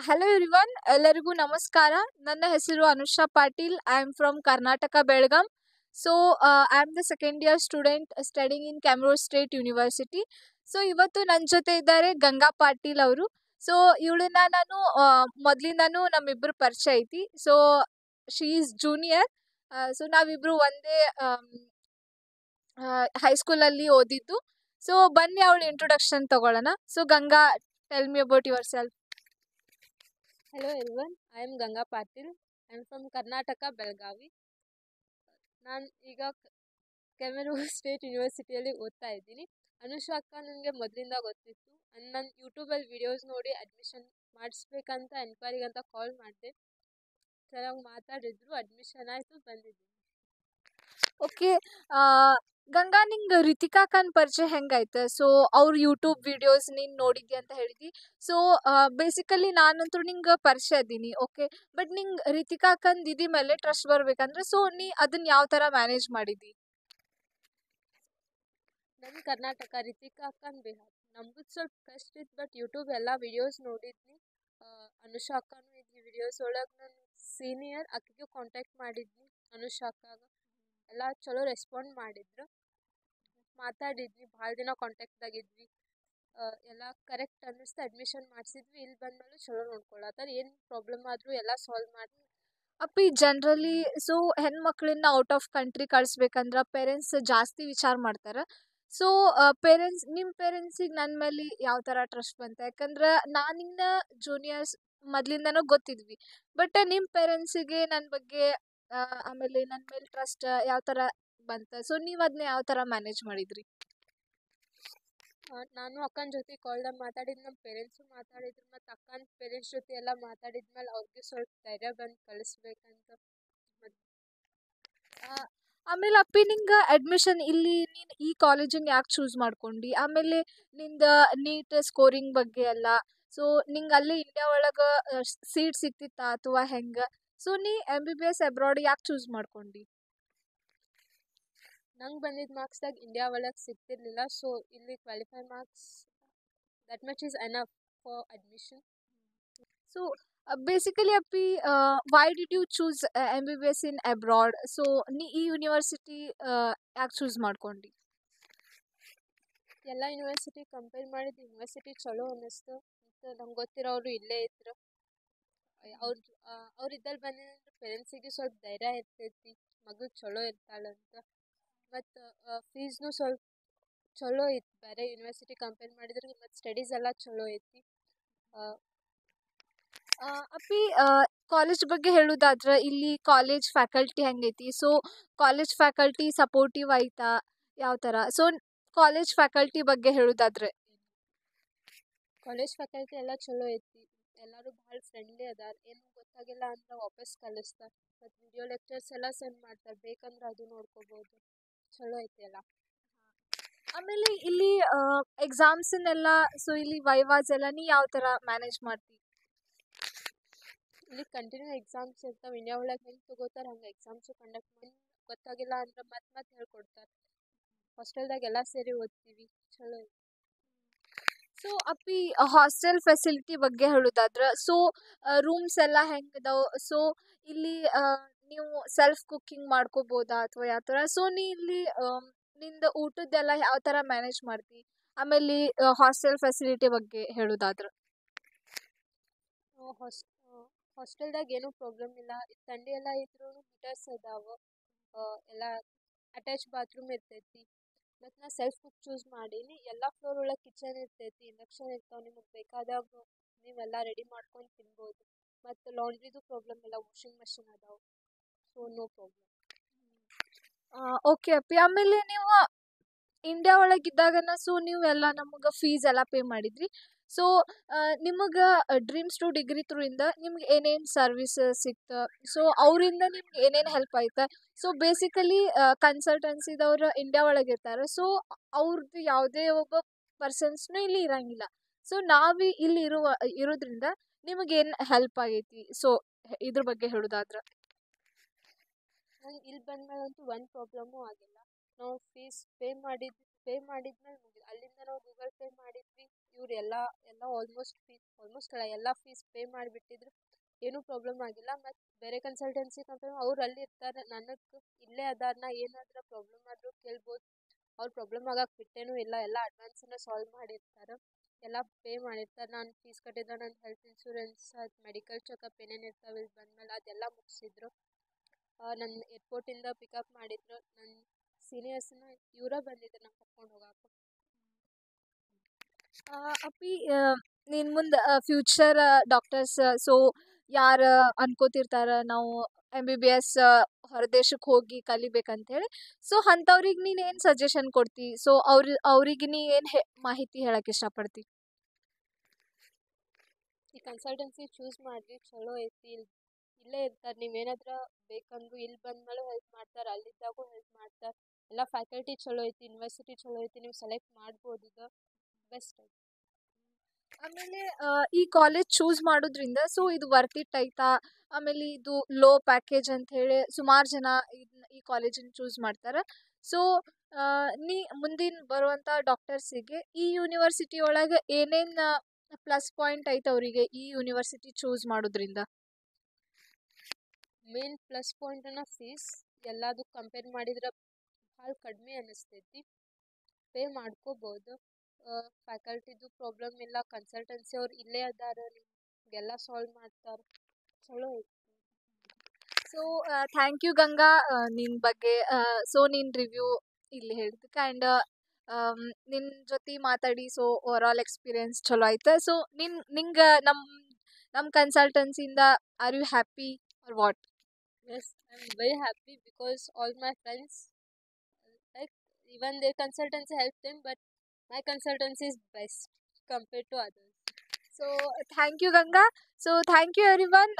Hello everyone, ಎಲ್ಲರಿಗೂ ನಮಸ್ಕಾರ. ನನ್ನ ಹೆಸರು Anusha Patil. I am from Karnataka, Belgaum. So I am the second year student studying in ಕ್ಯಾಮ್ರೋಡ್ ಸ್ಟೇಟ್ ಯೂನಿವರ್ಸಿಟಿ. ಸೊ ಇವತ್ತು ನನ್ನ ಜೊತೆ ಇದ್ದಾರೆ ಗಂಗಾ ಪಾಟೀಲ್ ಅವರು. ಸೊ ಇವಳನ್ನ ನಾನು ಮೊದಲಿಂದಾನು ನಮ್ಮಿಬ್ಬರು ಪರಿಚಯ ಐತಿ. So she is junior. So ನಾವಿಬ್ರು ಒಂದೇ ಹೈಸ್ಕೂಲಲ್ಲಿ ಓದಿದ್ದು. ಸೊ ಬನ್ನಿ ಅವಳ ಇಂಟ್ರೊಡಕ್ಷನ್ ತಗೊಳ್ಳೋಣ. So Ganga, tell me about your self. Hello everyone, I am Ganga Patil. I am from Karnataka, Belgavi. ನಾನು ಈಗ ಕೆಮೆರು ಸ್ಟೇಟ್ ಯೂನಿವರ್ಸಿಟಿಯಲ್ಲಿ ಓದ್ತಾ ಇದ್ದೀನಿ. ಅನುಷಾ ಅಕ್ಕ ನನಗೆ ಮೊದಲಿಂದ ಗೊತ್ತಿತ್ತು. ನನ್ನ ಯೂಟ್ಯೂಬಲ್ಲಿ ವಿಡಿಯೋಸ್ ನೋಡಿ ಅಡ್ಮಿಷನ್ ಮಾಡಿಸ್ಬೇಕಂತ ಎನ್ಕ್ವೈರಿಗಂತ ಕಾಲ್ ಮಾಡಿದೆ. ಚೆನ್ನಾಗಿ ಮಾತಾಡಿದ್ರು, ಅಡ್ಮಿಷನ್ ಆಯಿತು, ಬಂದಿದ್ದೀನಿ. ಓಕೆ. ಗಂಗಾ, ನಿಂಗೆ ರಿತಿಕಾಕನ್ ಪರಿಚಯ ಹೆಂಗಾಯ್ತು? ಸೊ ಅವ್ರ ಯೂಟ್ಯೂಬ್ ವಿಡಿಯೋಸ್ ನೀನು ನೋಡಿದ್ದಿ ಅಂತ ಹೇಳಿದಿ. ಸೊ ಬೇಸಿಕಲಿ ನಾನಂತೂ ನಿಂಗೆ ಪರಿಚಯ ಇದ್ದೀನಿ, ಓಕೆ. ಬಟ್ ನಿಂಗೆ ರಿತಿಕಾಕನ್ ದಿದಿ ಮೇಲೆ ಟ್ರಸ್ಟ್ ಬರ್ಬೇಕಂದ್ರೆ ಸೊ ನೀ ಅದನ್ನ ಯಾವ ಥರ ಮ್ಯಾನೇಜ್ ಮಾಡಿದಿ? ನನ್ನ ಕರ್ನಾಟಕ, ರಿತಿಕಾ ಅಕ್ಕನ ಬಿಹಾರ್. ನಮ್ದು ಸ್ವಲ್ಪ ಕಷ್ಟ ಇತ್ತು, ಬಟ್ ಯೂಟ್ಯೂಬ್ ಎಲ್ಲ ವಿಡಿಯೋಸ್ ನೋಡಿದ್ನಿ. ಅನುಷಾ ಅಕ್ಕನೂ ಇದ್ವಿ ವಿಡಿಯೋಸ್ ಒಳಗೆ. ನಾನು ಸೀನಿಯರ್ ಅಕ್ಕಿಗೂ ಕಾಂಟ್ಯಾಕ್ಟ್ ಮಾಡಿದ್ನಿ. ಅನುಷಾ ಅಕ್ಕಾಗ ಎಲ್ಲ ಚಲೋ ರೆಸ್ಪಾಂಡ್ ಮಾಡಿದ್ರು. ಮಾತಾಡಿದ್ವಿ, ಭಾಳ ದಿನ ಕಾಂಟ್ಯಾಕ್ಟ್ದಾಗಿದ್ವಿ. ಎಲ್ಲ ಕರೆಕ್ಟ್ ಅನ್ನಿಸ್ತು, ಅಡ್ಮಿಷನ್ ಮಾಡಿಸಿದ್ವಿ. ಇಲ್ಲಿ ಬಂದಮೇಲೆ ಚಲೋ ನೋಡ್ಕೊಳತ್ತಾರ. ಏನು ಪ್ರಾಬ್ಲಮ್ ಆದರೂ ಎಲ್ಲ ಸಾಲ್ವ್ ಮಾಡಿ. ಅಪ್ಪಿ ಜನರಲಿ ಸೊ ಹೆಣ್ಮಕ್ಳನ್ನ ಔಟ್ ಆಫ್ ಕಂಟ್ರಿ ಕಳಿಸ್ಬೇಕಂದ್ರೆ ಪೇರೆಂಟ್ಸ್ ಜಾಸ್ತಿ ವಿಚಾರ ಮಾಡ್ತಾರೆ. ಸೊ ನಿಮ್ಮ ಪೇರೆಂಟ್ಸಿಗೆ ನನ್ನ ಮೇಲೆ ಯಾವ ಥರ ಟ್ರಸ್ಟ್ ಬಂತ? ಯಾಕಂದ್ರೆ ನಾನಿನ್ನ ಜೂನಿಯರ್ಸ್ ಮೊದಲಿಂದನೂ ಗೊತ್ತಿದ್ವಿ. ಬಟ್ ನಿಮ್ಮ ಪೇರೆಂಟ್ಸಿಗೆ ನನ್ನ ಬಗ್ಗೆ ಆಮೇಲೆ ನನ್ನ ಮೇಲೆ ಟ್ರಸ್ಟ್ ಯಾವ ಥರ ಬಂತ? ಸೊ ನೀವು ಅದನ್ನ ಯಾವ ಥರ ಮ್ಯಾನೇಜ್ ಮಾಡಿದ್ರಿ? ನಾನು ಅಕ್ಕನ ಜೊತೆ ಕಾಲ್ದಾಗ ಮಾತಾಡಿದ್ದು, ನಮ್ಮ ಪೇರೆಂಟ್ಸು ಮಾತಾಡಿದ್ರು. ಮತ್ತು ಅಕ್ಕನ ಪೇರೆಂಟ್ಸ್ ಜೊತೆ ಎಲ್ಲ ಮಾತಾಡಿದ್ಮೇಲೆ ಅವ್ರಿಗೆ ಸ್ವಲ್ಪ ಧೈರ್ಯ ಬಂದು ಕಳಿಸ್ಬೇಕಂತ. ಆಮೇಲೆ ಅಪ್ಪಿ, ನಿಂಗೆ ಅಡ್ಮಿಷನ್ ಇಲ್ಲಿ ನೀನು ಈ ಕಾಲೇಜನ್ನು ಯಾಕೆ ಚೂಸ್ ಮಾಡ್ಕೊಂಡು? ಆಮೇಲೆ ನಿಂದ ನೀಟ್ ಸ್ಕೋರಿಂಗ್ ಬಗ್ಗೆ ಎಲ್ಲ ಸೊ ನಿಂಗೆ ಅಲ್ಲಿ ಇಂಡಿಯಾ ಒಳಗೆ ಸೀಟ್ ಸಿಕ್ತಿತ್ತಾ ಅಥವಾ ಹೆಂಗೆ? ಸೊ ನೀ MBBS ಅಬ್ರಾಡ್ ಯಾಕೆ ಚೂಸ್ ಮಾಡ್ಕೊಂಡು? ನಂಗೆ ಬಂದಿದ್ದ ಮಾರ್ಕ್ಸ್ದಾಗ ಇಂಡಿಯಾ ಒಳಗೆ ಸಿಗ್ತಿರ್ಲಿಲ್ಲ. ಸೊ ಇಲ್ಲಿ qualify marks that much is enough for admission. So basically Appi, why did you choose MBBS in abroad? So ನೀ ಈ ಯೂನಿವರ್ಸಿಟಿ ಯಾಕೆ ಚೂಸ್ ಮಾಡ್ಕೊಂಡು? ಎಲ್ಲ ಯೂನಿವರ್ಸಿಟಿ ಕಂಪೇರ್ ಮಾಡಿದ ಯೂನಿವರ್ಸಿಟಿ ಚಲೋ ಅನ್ನಿಸ್ತು. ಮತ್ತು ನಂಗೆ ಗೊತ್ತಿರೋರು ಇಲ್ಲೇ ಇದ್ರು. ಅವ್ರು ಇದ್ದಲ್ಲಿ ಬಂದಿದ್ರೆ ಪೇರೆಂಟ್ಸಿಗೆ ಸ್ವಲ್ಪ ಧೈರ್ಯ ಇರ್ತೈತಿ, ಮಗಳು ಚಲೋ ಇರ್ತಾಳಂತ. ಮತ್ತು ಫೀಸ್ನು ಸ್ವಲ್ಪ ಚಲೋ ಇತ್ತು ಬೇರೆ ಯೂನಿವರ್ಸಿಟಿ ಕಂಪೇರ್ ಮಾಡಿದ್ರೆ. ಮತ್ತು ಸ್ಟಡೀಸ್ ಎಲ್ಲ ಚಲೋ ಐತಿ. ಅಪ್ಪಿ, ಕಾಲೇಜ್ ಬಗ್ಗೆ ಹೇಳೋದಾದ್ರೆ ಇಲ್ಲಿ ಕಾಲೇಜ್ ಫ್ಯಾಕಲ್ಟಿ ಹೆಂಗೈತಿ? ಸೊ ಕಾಲೇಜ್ ಫ್ಯಾಕಲ್ಟಿ ಸಪೋರ್ಟಿವ್ ಆಯ್ತಾ? ಯಾವ ಥರ? ಸೊ ಕಾಲೇಜ್ ಫ್ಯಾಕಲ್ಟಿ ಬಗ್ಗೆ ಹೇಳೋದಾದ್ರೆ ಕಾಲೇಜ್ ಫ್ಯಾಕಲ್ಟಿ ಎಲ್ಲ ಚಲೋ ಐತಿ. ಎಲ್ಲರೂ ಭಾಳ ಫ್ರೆಂಡ್ಲಿ ಅದಾರ. ಏನು ಗೊತ್ತಾಗಿಲ್ಲ ಅಂದ್ರೆ ವಾಪಸ್ ಕಲಿಸ್ತಾರೆ. ಮತ್ತು ವಿಡಿಯೋ ಲೆಕ್ಚರ್ಸ್ ಎಲ್ಲ ಸೆಂಡ್ ಮಾಡ್ತಾರೆ, ಬೇಕಂದ್ರೆ ಅದು ನೋಡ್ಕೋಬೋದು. ಚಲೋ ಐತಿ ಎಲ್ಲ. ಆಮೇಲೆ ಇಲ್ಲಿ ಎಕ್ಸಾಮ್ಸನ್ನೆಲ್ಲ ಸೊ ಇಲ್ಲಿ ವೈವಾಸ್ ಎಲ್ಲ ನೀ ಯಾವ ಥರ ಮ್ಯಾನೇಜ್ ಮಾಡ್ತಿ? ಇಲ್ಲಿ ಕಂಟಿನ್ಯೂ ಎಕ್ಸಾಮ್ಸ್ ಇರ್ತಾವೆ. ಇಂಡಿಯಾ ಒಳಗೆ ಹೆಂಗೆ ತೊಗೋತಾರೆ ಹಂಗೆ ಎಕ್ಸಾಮ್ಸು ಕಂಡಕ್ಟ್ ಮಾಡಿ. ಗೊತ್ತಾಗಿಲ್ಲ ಅಂದ್ರೆ ಮತ್ತೆ ಹೇಳ್ಕೊಡ್ತಾರೆ. ಹಾಸ್ಟೆಲ್ದಾಗ ಎಲ್ಲ ಸೇರಿ ಓದ್ತೀವಿ, ಚಲೋ ಐತಿ. ಸೊ ಅಪ್ಪಿ, ಹಾಸ್ಟೆಲ್ ಫೆಸಿಲಿಟಿ ಬಗ್ಗೆ ಹೇಳೋದಾದ್ರೆ ಸೊ ರೂಮ್ಸ್ ಎಲ್ಲ ಹೆಂಗದಾವ? ಸೊ ಇಲ್ಲಿ ನೀವು ಸೆಲ್ಫ್ ಕುಕ್ಕಿಂಗ್ ಮಾಡ್ಕೋಬೋದಾ ಅಥವಾ ಯಾವ ಥರ? ಸೊ ನೀ ಇಲ್ಲಿ ನಿಂದ ಊಟದ್ದೆಲ್ಲ ಯಾವ ಥರ ಮ್ಯಾನೇಜ್ ಮಾಡ್ತಿ? ಆಮೇಲೆ ಹಾಸ್ಟೆಲ್ ಫೆಸಿಲಿಟಿ ಬಗ್ಗೆ ಹೇಳೋದಾದ್ರೆ ಹಾಸ್ಟೆಲ್ದಾಗ ಏನೂ ಪ್ರಾಬ್ಲಮ್ ಇಲ್ಲ. ಥಂಡಿ ಎಲ್ಲ ಇದ್ರೂ ಹೀಟರ್ಸ್ ಅದಾವೆ. ಎಲ್ಲ ಅಟ್ಯಾಚ್ ಬಾತ್ರೂಮ್ ಇರ್ತೈತಿ. ಮತ್ತು ನಾ ಸೆಲ್ಫ್ ಕುಕ್ ಚೂಸ್ ಮಾಡೀನಿ. ಎಲ್ಲ ಫ್ಲೋರ್ ಒಳಗೆ ಕಿಚನ್ ಇರ್ತೈತಿ, ಇಂಡಕ್ಷನ್ ಇರ್ತಾವೆ. ನಿಮಗೆ ಬೇಕಾದಾಗ ನೀವೆಲ್ಲ ರೆಡಿ ಮಾಡ್ಕೊಂಡು ತಿನ್ಬೋದು. ಮತ್ತು ಲಾಂಡ್ರಿದು ಪ್ರಾಬ್ಲಮ್ ಇಲ್ಲ, ವಾಷಿಂಗ್ ಮಷಿನ್ ಅದಾವೆ. So no problem. ಓಕೆ ಅಪ್ಪಿ. ಆಮೇಲೆ ನೀವು ಇಂಡಿಯಾ ಒಳಗಿದ್ದಾಗನ ಸೊ ನೀವು ಎಲ್ಲ ನಮಗೆ ಫೀಸ್ ಎಲ್ಲ ಪೇ ಮಾಡಿದ್ರಿ. ಸೊ ನಿಮಗೆ ಡ್ರೀಮ್ಸ್ ಟು ಡಿಗ್ರಿ ಥ್ರೂ ಇಂದ ನಿಮ್ಗೆ ಏನೇನು ಸರ್ವಿಸಸ್ ಸಿಕ್ತು? ಸೊ ಅವರಿಂದ ನಿಮ್ಗೆ ಏನೇನು ಹೆಲ್ಪ್ ಆಯ್ತು? ಸೊ ಬೇಸಿಕಲಿ ಕನ್ಸಲ್ಟೆನ್ಸಿದವ್ರು ಇಂಡಿಯಾ ಒಳಗೆ ಇರ್ತಾರೆ. ಸೊ ಅವ್ರದ್ದು ಯಾವುದೇ ಒಬ್ಬ ಪರ್ಸನ್ಸ್ನು ಇಲ್ಲಿ ಇರಂಗಿಲ್ಲ. ಸೊ ನಾವು ಇಲ್ಲಿ ಇರೋದ್ರಿಂದ ನಿಮಗೇನು ಹೆಲ್ಪ್ ಆಗೈತಿ? ಸೊ ಇದ್ರ ಬಗ್ಗೆ ಹೇಳೋದಾದ್ರೆ ನಂಗೆ ಇಲ್ಲಿ ಬಂದಮೇಲಂತೂ ಒಂದು ಪ್ರಾಬ್ಲಮ್ಮೂ ಆಗಿಲ್ಲ. ನಾವು ಫೀಸ್ ಪೇ ಮಾಡಿದ್ಮೇಲೆ ಮುಗಿದು ಅಲ್ಲಿಂದ ನಾವು ಗೂಗಲ್ ಪೇ ಮಾಡಿದ್ವಿ. ಇವ್ರು ಎಲ್ಲ ಆಲ್ಮೋಸ್ಟ್ ಎಲ್ಲ ಫೀಸ್ ಪೇ ಮಾಡಿಬಿಟ್ಟಿದ್ರು. ಏನೂ ಪ್ರಾಬ್ಲಮ್ ಆಗಿಲ್ಲ. ಮತ್ತು ಬೇರೆ ಕನ್ಸಲ್ಟೆನ್ಸಿ ಕಂಪನಿ ಅವ್ರು ಅಲ್ಲಿ ಇರ್ತಾರೆ, ನನಗೆ ಇಲ್ಲೇ ಅದಾರ, ನಾ ಏನಾದರೂ ಪ್ರಾಬ್ಲಮ್ ಆದರೂ ಕೇಳ್ಬೋದು. ಅವ್ರು ಪ್ರಾಬ್ಲಮ್ ಆಗಕ್ಕೆ ಬಿಟ್ಟೇನೂ ಇಲ್ಲ, ಎಲ್ಲ ಅಡ್ವಾನ್ಸನ್ನು ಸಾಲ್ವ್ ಮಾಡಿರ್ತಾರೆ, ಎಲ್ಲ ಪೇ ಮಾಡಿರ್ತಾರೆ. ನಾನು ಫೀಸ್ ಕಟ್ಟಿದ್ದೆ, ನನ್ನ ಹೆಲ್ತ್ ಇನ್ಶೂರೆನ್ಸ್ ಅದು ಮೆಡಿಕಲ್ ಚೆಕಪ್ ಏನೇನು ಇರ್ತಾವೆ ಇಲ್ಲಿ ಬಂದಮೇಲೆ ಅದೆಲ್ಲ ಮುಗಿಸಿದ್ರು. ನನ್ನ ಏರ್ಪೋರ್ಟಿಂದ ಪಿಕಪ್ ಮಾಡಿದ್ರು. ನನ್ನ ಸೀನಿಯರ್ಸ್ನ ಇವರೇ ಬಂದಿದ್ರು ನಂಗೆ ಕರ್ಕೊಂಡು ಹೋಗಕ್ಕೆ. ಅಪ್ಪಿ ನೀನು ಮುಂದೆ ಫ್ಯೂಚರ್ ಡಾಕ್ಟರ್ಸ್ ಸೊ ಯಾರು ಅನ್ಕೋತಿರ್ತಾರೆ ನಾವು MBBS ಹೊರದೇಶಕ್ಕೆ ಹೋಗಿ ಕಲಿಬೇಕಂತೇಳಿ, ಸೊ ಅಂಥವ್ರಿಗೆ ನೀನು ಏನು ಸಜೆಷನ್ ಕೊಡ್ತಿ? ಸೊ ಅವ್ರಿಗೆ ನೀ ಏನು ಮಾಹಿತಿ ಹೇಳಕ್ಕೆ ಇಷ್ಟಪಡ್ತಿ? ಈ ಕನ್ಸಲ್ಟೆನ್ಸಿ ಚೂಸ್ ಮಾಡಿರಿ, ಚಲೋ ಐತಿ. ಇಲ್ಲೇ ಇರ್ತಾರೆ, ನೀವೇನಾದ್ರೂ ಬೇಕಂದ್ರೂ ಇಲ್ಲಿ ಬಂದ್ಮೇಲೆ ಹೆಲ್ಪ್ ಮಾಡ್ತಾರೆ, ಅಲ್ಲಿದ್ದಾಗೂ ಹೆಲ್ಪ್ ಮಾಡ್ತಾರೆ. ಎಲ್ಲ ಫ್ಯಾಕಲ್ಟಿ ಚಲೋ ಐತಿ, ಯೂನಿವರ್ಸಿಟಿ ಚಲೋ ಐತಿ, ನೀವು ಸೆಲೆಕ್ಟ್ ಮಾಡ್ಬೋದು. ಇದು ಬೆಸ್ಟ್ ಐತಿ. ಆಮೇಲೆ ಈ ಕಾಲೇಜ್ ಚೂಸ್ ಮಾಡೋದ್ರಿಂದ ಸೊ ಇದು ವರ್ತ್ ಇಟ್ ಐತಾ? ಆಮೇಲೆ ಇದು ಲೋ ಪ್ಯಾಕೇಜ್ ಅಂತ ಹೇಳಿ ಸುಮಾರು ಜನ ಈ ಕಾಲೇಜನ್ನು ಚೂಸ್ ಮಾಡ್ತಾರೆ. ಸೊ ನೀ ಮುಂದಿನ ಬರುವಂಥ ಡಾಕ್ಟರ್ಸಿಗೆ ಈ ಯೂನಿವರ್ಸಿಟಿ ಒಳಗೆ ಏನೇನು ಪ್ಲಸ್ ಪಾಯಿಂಟ್ ಐತೆ ಅವರಿಗೆ ಈ ಯೂನಿವರ್ಸಿಟಿ ಚೂಸ್ ಮಾಡೋದ್ರಿಂದ? ಮೇನ್ ಪ್ಲಸ್ ಪಾಯಿಂಟನ್ನ ಫೀಸ್ ಎಲ್ಲದೂ ಕಂಪೇರ್ ಮಾಡಿದ್ರೆ ಭಾಳ ಕಡಿಮೆ ಅನ್ನಿಸ್ತೈತಿ, ಪೇ ಮಾಡ್ಕೋಬೋದು. ಫ್ಯಾಕಲ್ಟಿದು ಪ್ರಾಬ್ಲಮ್ ಇಲ್ಲ, ಕನ್ಸಲ್ಟೆನ್ಸಿ ಅವ್ರು ಇಲ್ಲೇ ಅದಾರ, ನಿಮಗೆಲ್ಲ ಸಾಲ್ವ್ ಮಾಡ್ತಾರೆ, ಚಲೋ ಐತಿ. ಸೊ ಥ್ಯಾಂಕ್ ಯು ಗಂಗಾ, ನಿನ್ನ ಬಗ್ಗೆ ಸೊ ನಿನ್ನ ರಿವ್ಯೂ ಇಲ್ಲಿ ಹೇಳಿದ್ದಕ್ಕೆ. ಆ್ಯಂಡ್ ನಿನ್ನ ಜೊತೆ ಮಾತಾಡಿ ಸೊ ಓವರ್ ಆಲ್ ಎಕ್ಸ್ಪೀರಿಯನ್ಸ್ ಚಲೋ ಆಯ್ತು. ಸೊ ನಿಂಗೆ ನಮ್ಮ ಕನ್ಸಲ್ಟೆನ್ಸಿಯಿಂದ are you happy or what? Yes, I'm very happy because all my friends, like, even their consultancy helped them, but my consultancy is best compared to others. So thank you Ganga. So thank you everyone.